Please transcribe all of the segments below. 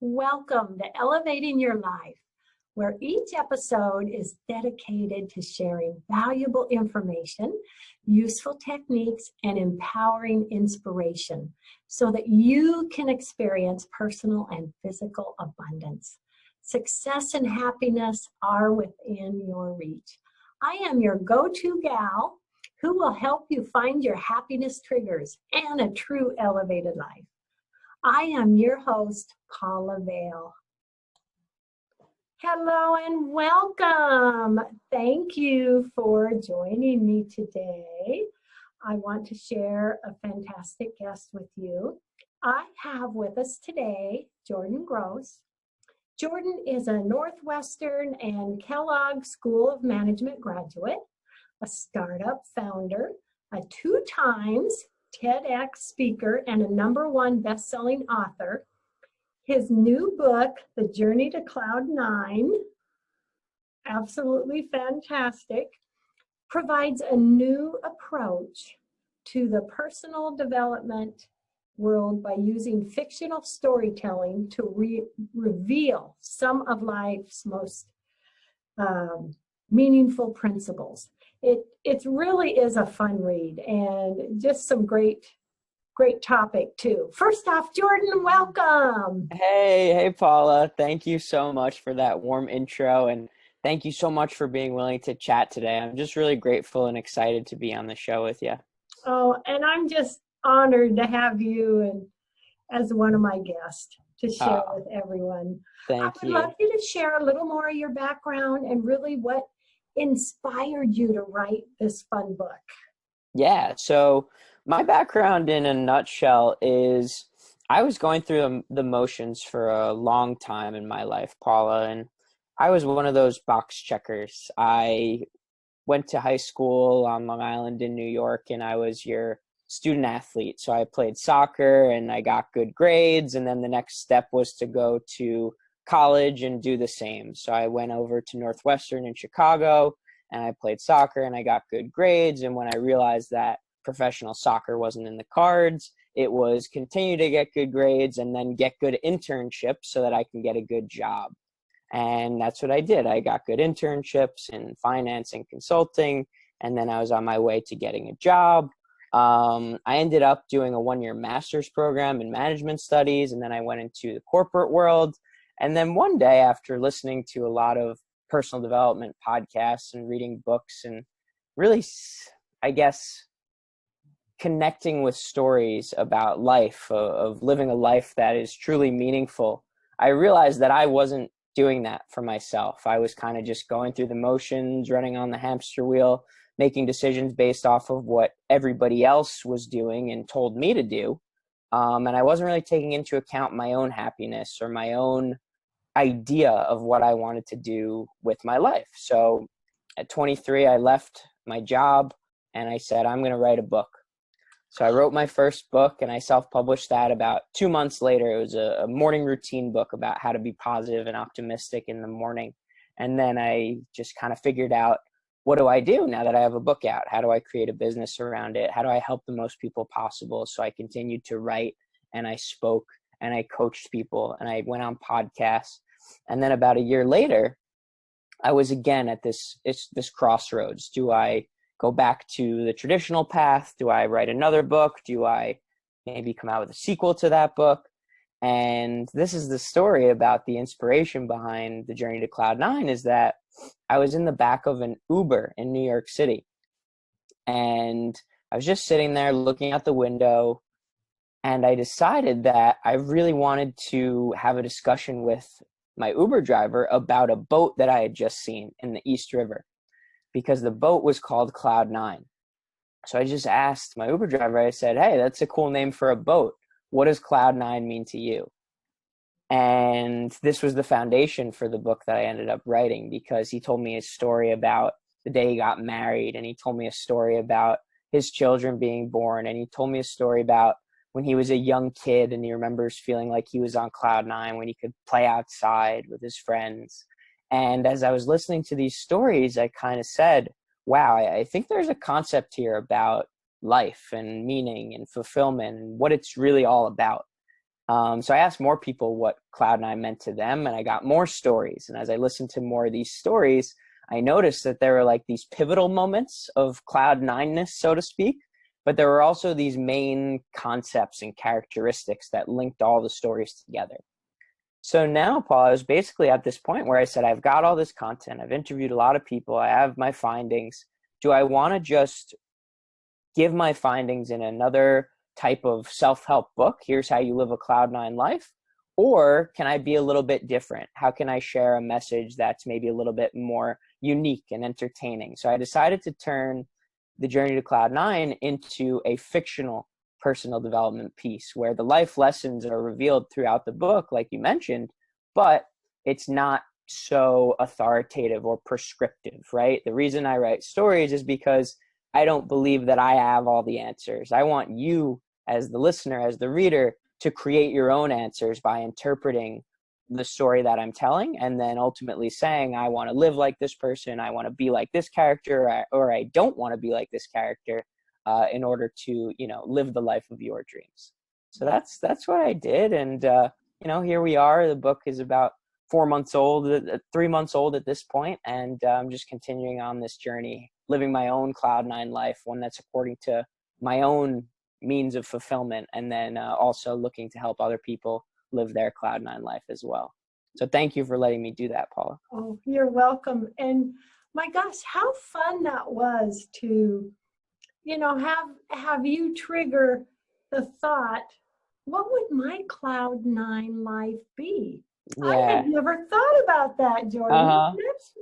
Welcome to Elevating Your Life, where each episode is dedicated to sharing valuable information, useful techniques, and empowering inspiration so that you can experience personal and physical abundance. Success and happiness are within your reach. I am your go-to gal who will help you find your happiness triggers and a true elevated life. I am your host, Paula Vail. Hello and welcome. Thank you for joining me today. I want to share a fantastic guest with you. I have with us today Jordan Gross. Jordan is a Northwestern and Kellogg School of Management graduate, a startup founder, a 2 times TEDx speaker, and a #1 best-selling author. His new book, The Journey to Cloud 9, absolutely fantastic, provides a new approach to the personal development world by using fictional storytelling to reveal some of life's most meaningful principles. It really is a fun read and just some great topic too. First off, Jordan, welcome. Hey, Paula. Thank you so much for that warm intro, and thank you so much for being willing to chat today. I'm just really grateful and excited to be on the show with you. Oh, and I'm just honored to have you as one of my guests to share with everyone. Thank you. I would love you to share a little more of your background and really what inspired you to write this fun book. Yeah, so my background in a nutshell is I was going through the motions for a long time in my life, Paula, and I was one of those box checkers. I went to high school on Long Island in New York, and I was your student athlete. So I played soccer and I got good grades, and then the next step was to go to college and do the same. So I went over to Northwestern in Chicago and I played soccer and I got good grades. And when I realized that professional soccer wasn't in the cards, it was continue to get good grades and then get good internships so that I can get a good job. And that's what I did. I got good internships in finance and consulting, and then I was on my way to getting a job. I ended up doing a 1-year master's program in management studies, and then I went into the corporate world. And then one day, after listening to a lot of personal development podcasts and reading books and really, I guess, connecting with stories about life, of living a life that is truly meaningful, I realized that I wasn't doing that for myself. I was kind of just going through the motions, running on the hamster wheel, making decisions based off of what everybody else was doing and told me to do. And I wasn't really taking into account my own happiness or my own idea of what I wanted to do with my life. So at 23, I left my job and I said, I'm going to write a book. So I wrote my first book and I self-published that about 2 months later. It was a morning routine book about how to be positive and optimistic in the morning. And then I just kind of figured out, what do I do now that I have a book out? How do I create a business around it? How do I help the most people possible? So I continued to write and I spoke and I coached people and I went on podcasts. And then about a year later, I was again at this crossroads. Do I go back to the traditional path? Do I write another book? Do I maybe come out with a sequel to that book? And this is the story about the inspiration behind The Journey to Cloud 9, is that I was in the back of an Uber in New York City. And I was just sitting there looking out the window, and I decided that I really wanted to have a discussion with my Uber driver about a boat that I had just seen in the East River, because the boat was called Cloud 9. So I just asked my Uber driver, I said, hey, that's a cool name for a boat. What does Cloud 9 mean to you? And this was the foundation for the book that I ended up writing, because he told me his story about the day he got married, and he told me a story about his children being born, and he told me a story about when he was a young kid and he remembers feeling like he was on Cloud 9 when he could play outside with his friends. And as I was listening to these stories, I kind of said, wow, I think there's a concept here about life and meaning and fulfillment and what it's really all about. So I asked more people what cloud nine meant to them, and I got more stories. And as I listened to more of these stories, I noticed that there were like these pivotal moments of cloud nine-ness, so to speak, but there were also these main concepts and characteristics that linked all the stories together. So now, Paul, I was basically at this point where I said, I've got all this content, I've interviewed a lot of people, I have my findings. Do I want to just give my findings in another type of self-help book? Here's how you live a cloud nine life. Or can I be a little bit different? How can I share a message that's maybe a little bit more unique and entertaining? So I decided to turn the Journey to Cloud Nine into a fictional personal development piece where the life lessons are revealed throughout the book, like you mentioned, but it's not so authoritative or prescriptive, right? The reason I write stories is because I don't believe that I have all the answers. I want you, as the listener, as the reader, to create your own answers by interpreting the story that I'm telling, and then ultimately saying, I want to live like this person, I want to be like this character, or I don't want to be like this character, in order to, live the life of your dreams. So that's what I did, and here we are. The book is about 4 months old, 3 months old at this point, and I'm just continuing on this journey, living my own cloud nine life, one that's according to my own means of fulfillment, and then also looking to help other people live their cloud nine life as well. So thank you for letting me do that, Paula. Oh, you're welcome. And my gosh, how fun that was to, have you trigger the thought, what would my cloud nine life be? I Yeah. had never thought about that, Jordan. Uh-huh.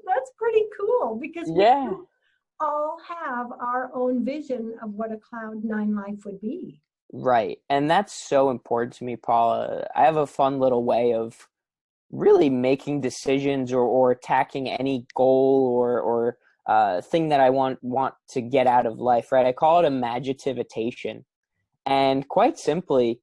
That's pretty cool, because we Yeah. all have our own vision of what a cloud nine life would be. Right. And that's so important to me, Paula. I have a fun little way of really making decisions or attacking any goal or thing that I want to get out of life, right? I call it imagitivitation. And quite simply,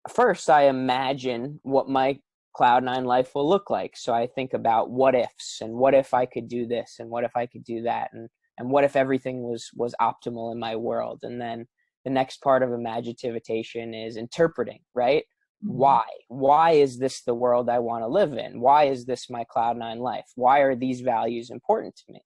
first I imagine what my cloud nine life will look like. So I think about what ifs, and what if I could do this, and what if I could do that, and what if everything was optimal in my world. And then the next part of imagitivitation is interpreting, right? Mhm. Why is this the world I want to live in? Why is this my cloud nine life? Why are these values important to me?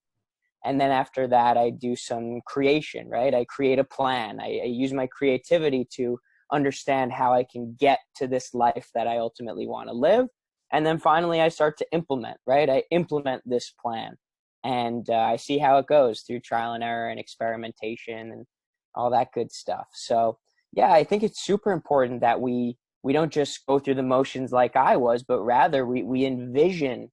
And then after that, I do some creation, right? I create a plan. I use my creativity to understand how I can get to this life that I ultimately want to live. And then finally, I start to implement, right? I implement this plan, and I see how it goes through trial and error and experimentation and all that good stuff. So yeah, I think it's super important that we don't just go through the motions like I was, but rather we envision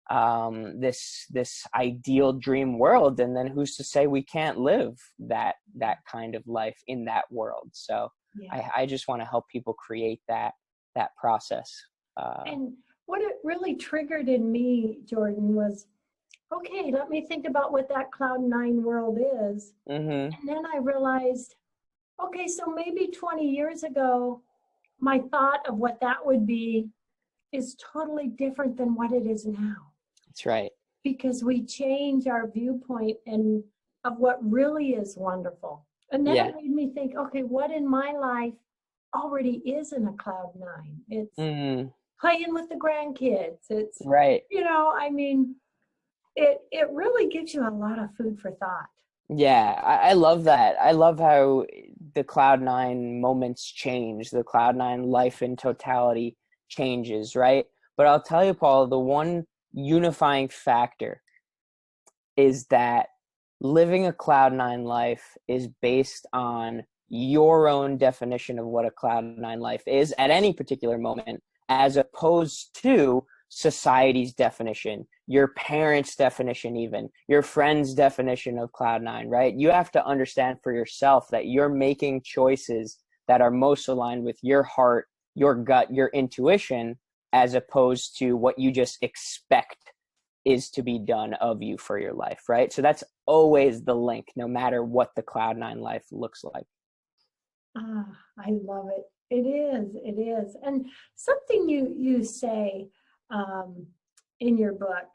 this ideal dream world, and then who's to say we can't live that kind of life in that world. So Yeah. I just want to help people create that process. And what it really triggered in me, Jordan, was, okay, let me think about what that cloud nine world is. Mm-hmm. And then I realized, okay, so maybe 20 years ago, my thought of what that would be is totally different than what it is now, That's right. because we change our viewpoint and of what really is wonderful. And then Yeah. it made me think, okay, what in my life already is in a cloud nine? It's Mm, playing with the grandkids. It's, right. I mean, it really gives you a lot of food for thought. Yeah, I love that. I love how the cloud nine moments change, the cloud nine life in totality changes, right? But I'll tell you, Paul, the one unifying factor is that living a cloud nine life is based on your own definition of what a cloud nine life is at any particular moment, as opposed to society's definition, your parents' definition, even your friends' definition of cloud nine, right? You have to understand for yourself that you're making choices that are most aligned with your heart, your gut, your intuition, as opposed to what you just expect is to be done of you for your life, right? So that's always the link, no matter what the cloud nine life looks like. Ah, I love it. It is. It is. And something you say um, in your book,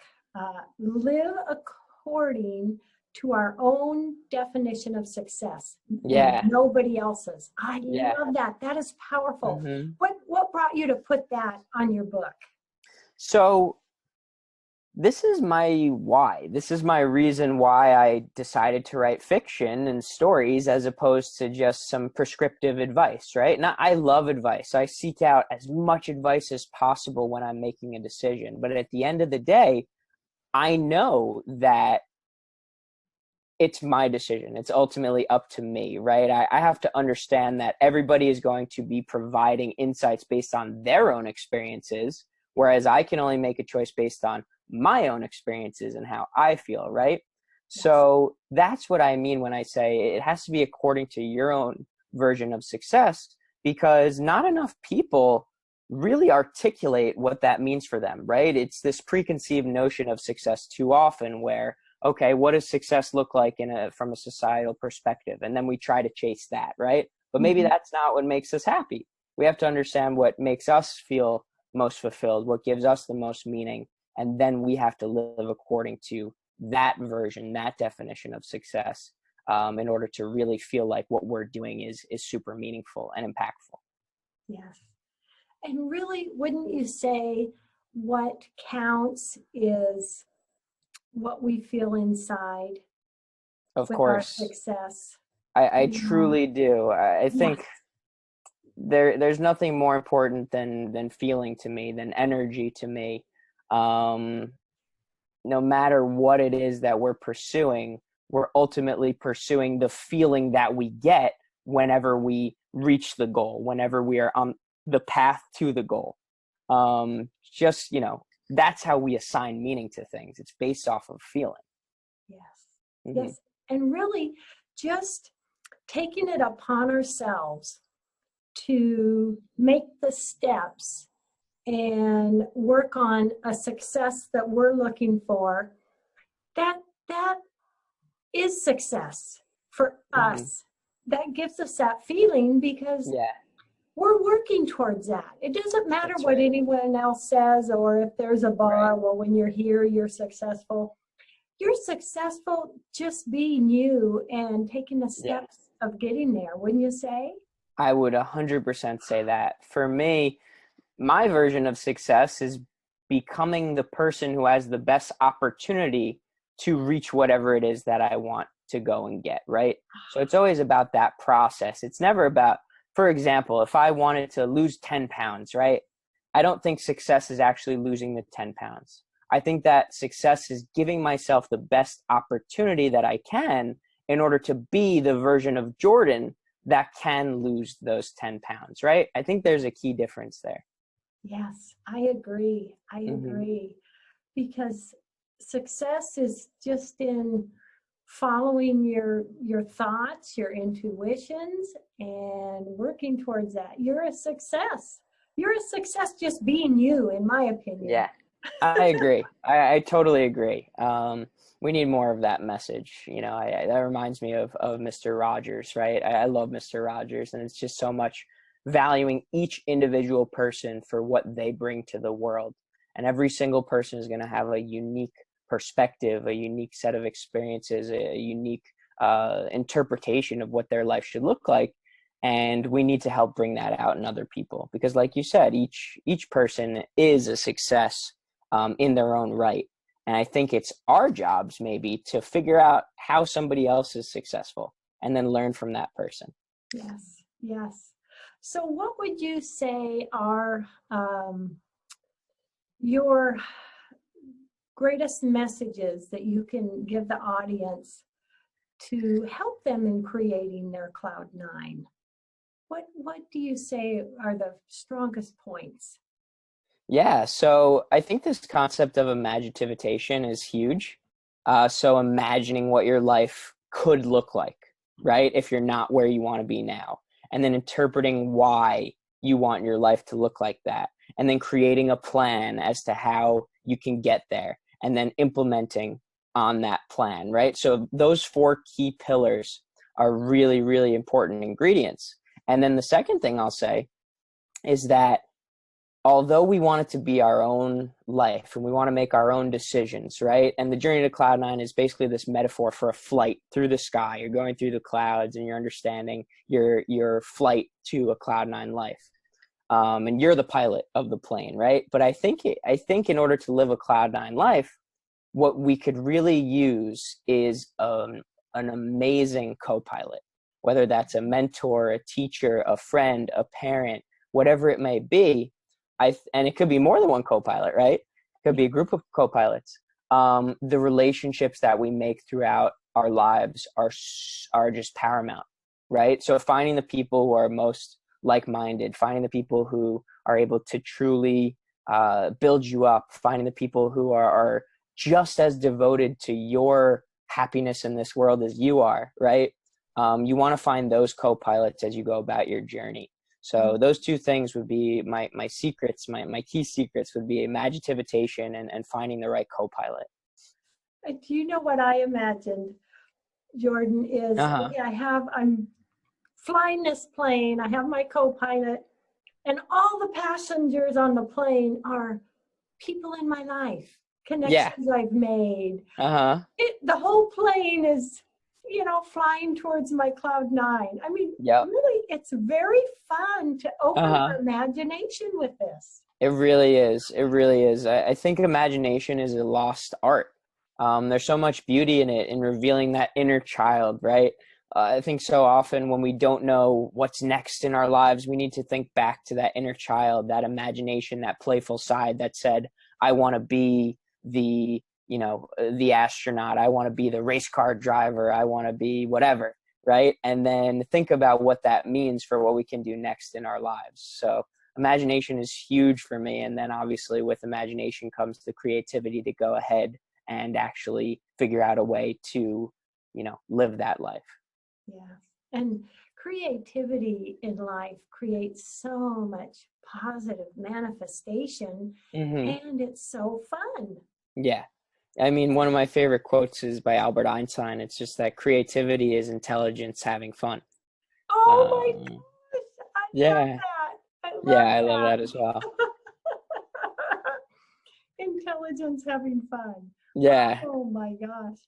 live according to our own definition of success and Yeah. nobody else's. I Yeah. love that. That is powerful. Hmm. What brought you to put that on your book? So this is my why. This is my reason why I decided to write fiction and stories as opposed to just some prescriptive advice, right? And I love advice. I seek out as much advice as possible when I'm making a decision. But at the end of the day, I know that it's my decision. It's ultimately up to me, right? I have to understand that everybody is going to be providing insights based on their own experiences, whereas I can only make a choice based on my own experiences and how I feel, right? Yes. So that's what I mean when I say it has to be according to your own version of success, because not enough people really articulate what that means for them, right? It's this preconceived notion of success too often where, okay, what does success look like from a societal perspective? And then we try to chase that, right? But maybe Mhm. that's not what makes us happy. We have to understand what makes us feel most fulfilled, what gives us the most meaning, and then we have to live according to that version, that definition of success, in order to really feel like what we're doing is super meaningful and impactful. Yes. And really, wouldn't you say what counts is what we feel inside Of with our course, success? I You know? truly do. I Yes. think there's nothing more important than feeling to me, than energy to me. Um, no matter what it is that we're pursuing, we're ultimately pursuing the feeling that we get whenever we reach the goal, whenever we are on the path to the goal. Just, that's how we assign meaning to things. It's based off of feeling. Yes. Hmm. Yes. And really, just taking it upon ourselves to make the steps and work on a success that we're looking for, that that is success for Hmm. us. That gives us that feeling because Yeah, we're working towards that. It doesn't matter that's what right. anyone else says or if there's a Right. bar, well, when you're here, you're successful. You're successful just being you and taking the Yeah. steps of getting there, wouldn't you say? I would 100% say that. For me, my version of success is becoming the person who has the best opportunity to reach whatever it is that I want to go and get, right? So it's always about that process. It's never about, for example, if I wanted to lose 10 pounds, right? I don't think success is actually losing the 10 pounds. I think that success is giving myself the best opportunity that I can in order to be the version of Jordan that can lose those 10 pounds, right? I think there's a key difference there. Yes, I agree. I Hmm. agree. Because success is just in following your thoughts, your intuitions, and working towards that. You're a success. You're a success just being you, in my opinion. Yeah, I agree. I totally agree. We need more of that message. That reminds me of Mr. Rogers, right? I love Mr. Rogers, and it's just so much valuing each individual person for what they bring to the world. And every single person is going to have a unique perspective, a unique set of experiences, a unique interpretation of what their life should look like. And we need to help bring that out in other people because, like you said, each person is a success in their own right. And I think it's our jobs maybe to figure out how somebody else is successful and then learn from that person. Yes, yes. So, what would you say are your greatest messages that you can give the audience to help them in creating their cloud nine? What do you say are the strongest points? Yeah, so I think this concept of imagitivitation is huge. So imagining what your life could look like, right? If you're not where you want to be now, and then interpreting why you want your life to look like that, and then creating a plan as to how you can get there, and then implementing on that plan, right? So those four key pillars are really, really important ingredients. And then the second thing I'll say is that although we want it to be our own life and we want to make our own decisions, right? And the journey to cloud nine is basically this metaphor for a flight through the sky. You're going through the clouds and you're understanding your flight to a cloud nine life. And you're the pilot of the plane, right? But I think in order to live a cloud nine life, what we could really use is an amazing co-pilot, whether that's a mentor, a teacher, a friend, a parent, whatever it may be. And it could be more than one co-pilot, right? It could be a group of co-pilots. The relationships that we make throughout our lives are just paramount, right? So finding the people who are most like-minded, finding the people who are able to truly build you up, finding the people who are just as devoted to your happiness in this world as you are, right? You want to find those co-pilots as you go about your journey. So those two things would be my secrets, my key secrets would be imagitivitation and finding the right co-pilot. Do you know what I imagined, Jordan, is okay, I'm flying this plane, I have my co-pilot, and all the passengers on the plane are people in my life, connections I've made. The whole plane is, flying towards my cloud nine. I mean, really, it's very fun to open your imagination with this. It really is. It really is. I think imagination is a lost art. There's so much beauty in it, in revealing that inner child, right? I think so often when we don't know what's next in our lives, we need to think back to that inner child, that imagination, that playful side that said, I want to be the astronaut. I want to be the race car driver. I want to be whatever, right? And then think about what that means for what we can do next in our lives. So imagination is huge for me. And then obviously with imagination comes the creativity to go ahead and actually figure out a way to, live that life. Yeah. And creativity in life creates so much positive manifestation, and it's so fun. Yeah. I mean, one of my favorite quotes is by Albert Einstein. It's just that creativity is intelligence having fun. Oh my gosh. I love that. I love that as well. Intelligence having fun. Yeah. Oh my gosh.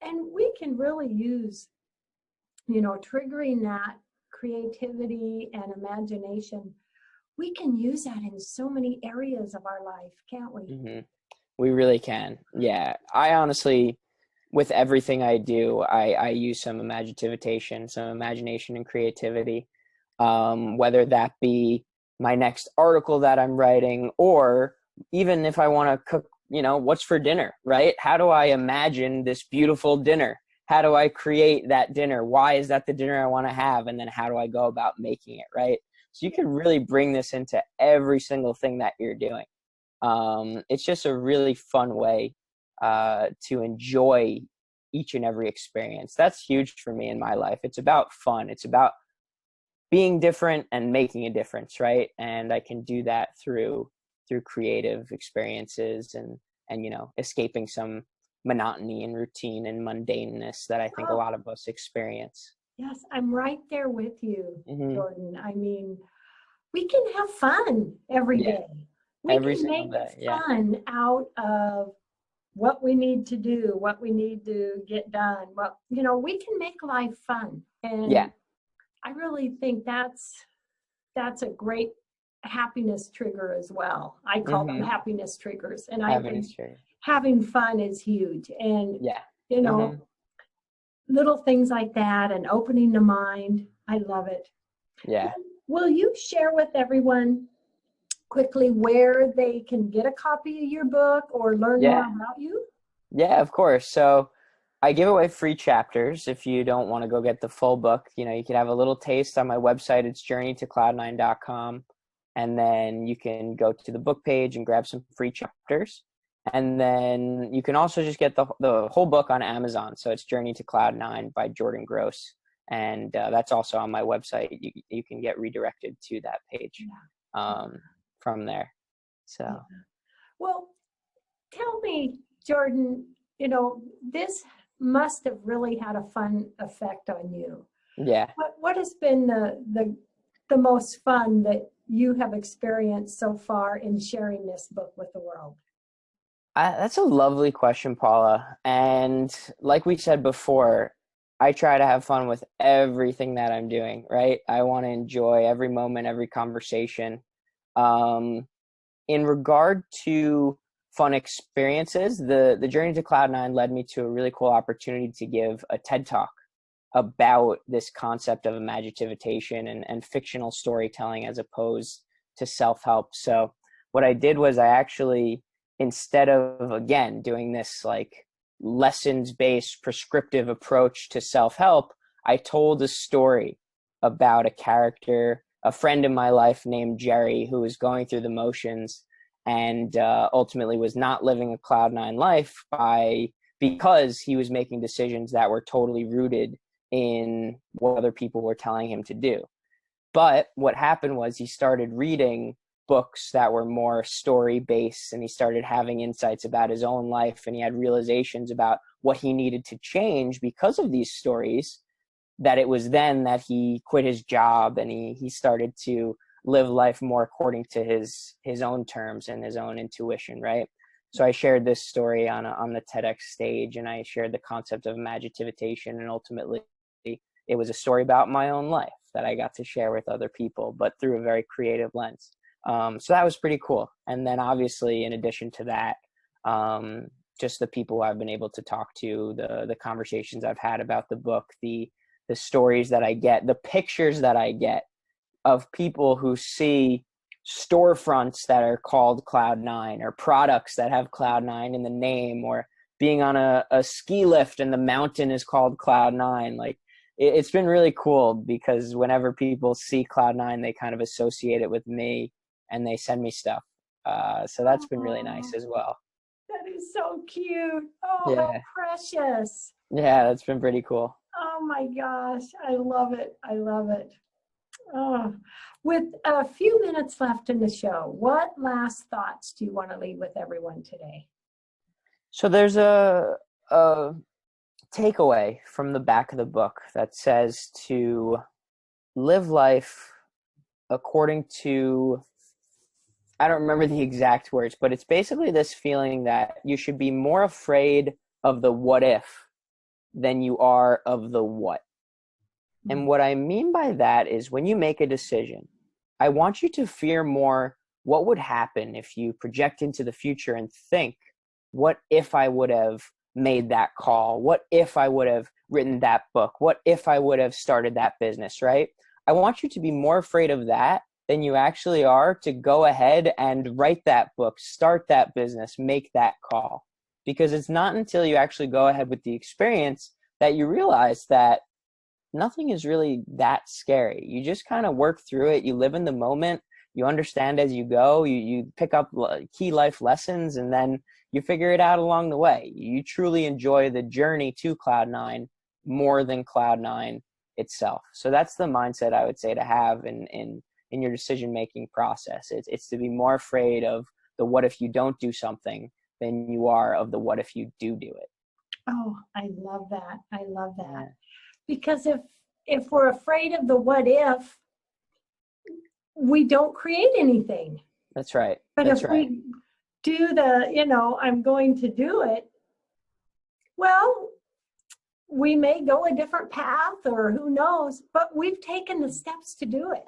And we can really use, triggering that creativity and imagination. We can use that in so many areas of our life, can't we? We really can. Yeah. I honestly, with everything I do, I use some imagination and creativity. Whether that be my next article that I'm writing, or even if I want to cook, what's for dinner, right? How do I imagine this beautiful dinner? How do I create that dinner? Why is that the dinner I want to have? And then how do I go about making it, right? So you can really bring this into every single thing that you're doing. It's just a really fun way to enjoy each and every experience. That's huge for me in my life. It's about fun. It's about being different and making a difference, right? And I can do that through creative experiences and escaping some monotony and routine and mundaneness that I think a lot of us experience. Yes, I'm right there with you, Jordan. I mean, we can have fun every day. We can make fun out of what we need to do, what we need to get done. Well, we can make life fun. And I really think that's a great happiness trigger as well. I call them happiness triggers. And I think having fun is huge. And, little things like that and opening the mind. I love it. Yeah. Will you share with everyone quickly where they can get a copy of your book or learn more about you? Yeah, of course. So I give away free chapters. If you don't want to go get the full book, you can have a little taste on my website. It's journeytocloud9.com. And then you can go to the book page and grab some free chapters. And then you can also just get the whole book on Amazon. So it's Journey to Cloud 9 by Jordan Gross. And that's also on my website. You can get redirected to that page from there. So, well, tell me, Jordan, this must have really had a fun effect on you. Yeah. What has been the most fun that you have experienced so far in sharing this book with the world? That's a lovely question, Paula. And like we said before, I try to have fun with everything that I'm doing, right? I want to enjoy every moment, every conversation. Um, in regard to fun experiences, the journey to Cloud9 led me to a really cool opportunity to give a TED Talk about this concept of imagitivitation and fictional storytelling as opposed to self-help. So what I did was I actually, instead of, again, doing this like lessons-based prescriptive approach to self-help, I told a story about a character, a friend in my life named Jerry, who was going through the motions and ultimately was not living a Cloud9 life because he was making decisions that were totally rooted in what other people were telling him to do. But what happened was he started reading books that were more story based, and he started having insights about his own life, and he had realizations about what he needed to change because of these stories. That it was then that he quit his job and he started to live life more according to his own terms and his own intuition, right? So I shared this story on the TEDx stage, and I shared the concept of imagitivitation, and ultimately it was a story about my own life that I got to share with other people, but through a very creative lens. So that was pretty cool. And then obviously, in addition to that, just the people I've been able to talk to, the conversations I've had about the book, the stories that I get, the pictures that I get of people who see storefronts that are called Cloud9 or products that have Cloud9 in the name, or being on a ski lift and the mountain is called Cloud9. Like it's been really cool because whenever people see Cloud9, they kind of associate it with me and they send me stuff. So that's been really nice as well. That is so cute. Oh, how Yeah. precious. Yeah, that's been pretty cool. Oh my gosh, I love it. I love it. Oh. With a few minutes left in the show, what last thoughts do you want to leave with everyone today? So there's a takeaway from the back of the book that says to live life according to, I don't remember the exact words, but it's basically this feeling that you should be more afraid of the what if than you are of the what. And what I mean by that is when you make a decision, I want you to fear more what would happen if you project into the future and think, what if I would have made that call? What if I would have written that book? What if I would have started that business, right? I want you to be more afraid of that than you actually are to go ahead and write that book, start that business, make that call. Because it's not until you actually go ahead with the experience that you realize that nothing is really that scary. You just kind of work through it. You live in the moment. You understand as you go. You pick up key life lessons, and then you figure it out along the way. You truly enjoy the journey to Cloud9 more than Cloud9 itself. So that's the mindset I would say to have in your decision-making process. It's to be more afraid of the what if you don't do something than you are of the what if you do it. Oh, I love that. I love that. Yeah. Because if we're afraid of the what if, we don't create anything. That's right. But That's if right. we do I'm going to do it, well, we may go a different path or who knows, but we've taken the steps to do it.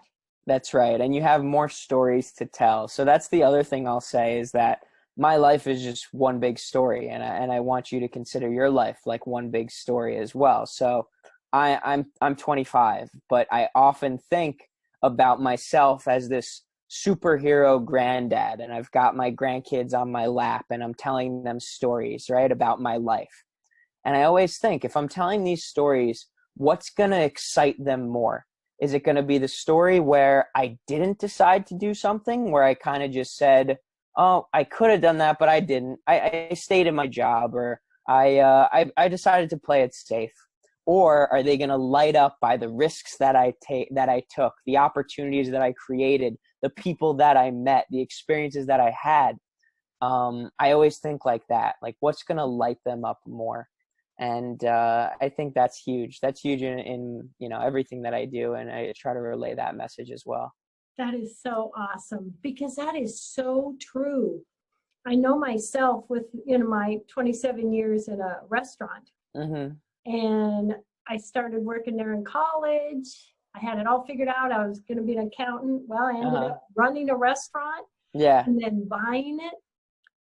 That's right. And you have more stories to tell. So that's the other thing I'll say is that my life is just one big story, and I want you to consider your life like one big story as well. So I'm 25, but I often think about myself as this superhero granddad, and I've got my grandkids on my lap and I'm telling them stories, right, about my life. And I always think, if I'm telling these stories, what's going to excite them more? Is it going to be the story where I didn't decide to do something, where I kind of just said, oh, I could have done that, but I didn't. I stayed in my job, or I decided to play it safe? Or are they going to light up by the risks that I took, the opportunities that I created, the people that I met, the experiences that I had? I always think like that, like what's going to light them up more? And I think that's huge. That's huge in everything that I do, and I try to relay that message as well. That is so awesome because that is so true. I know myself with, my 27 years in a restaurant, Mm-hmm. and I started working there in college. I had it all figured out. I was going to be an accountant. Well, I ended Uh-huh. up running a restaurant Yeah. and then buying it.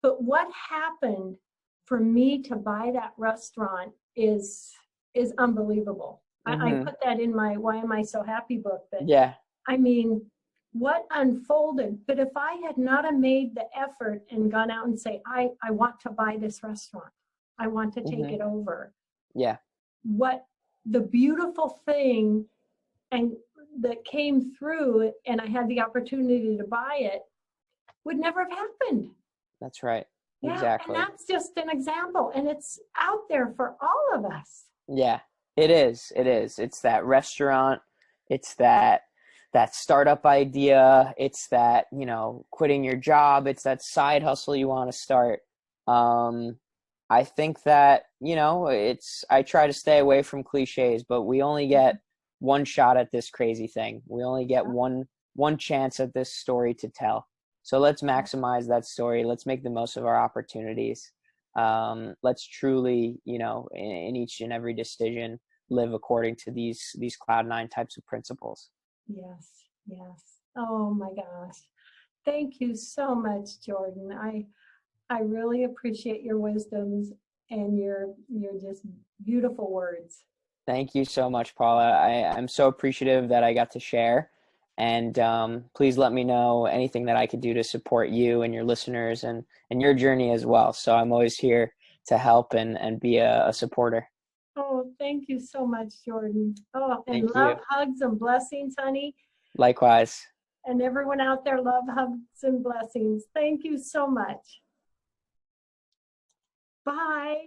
But what happened for me to buy that restaurant is unbelievable. I Mm-hmm. put that in my Why Am I So Happy book. That Yeah. I mean, what unfolded. But if I had not have made the effort and gone out and say, I want to buy this restaurant, I want to take Mm-hmm. it over, Yeah. what the beautiful thing and that came through, and I had the opportunity to buy it, would never have happened. That's right. Yeah, and Exactly. that's just an example, and it's out there for all of us. Yeah, it is. It is. It's that restaurant. It's that startup idea. It's that, quitting your job. It's that side hustle you want to start. Um, I think that, I try to stay away from cliches, but we only get one shot at this crazy thing. We only get one chance at this story to tell. So let's maximize that story. Let's make the most of our opportunities. Let's truly, in each and every decision, live according to these Cloud9 types of principles. Yes, yes. Oh my gosh. Thank you so much, Jordan. I really appreciate your wisdoms and your just beautiful words. Thank you so much, Paula. I'm so appreciative that I got to share. And please let me know anything that I could do to support you and your listeners and your journey as well. So I'm always here to help and be a supporter. Oh, thank you so much, Jordan. Oh, and Thank love, you. hugs, and blessings, honey. Likewise. And everyone out there, love, hugs, and blessings. Thank you so much. Bye.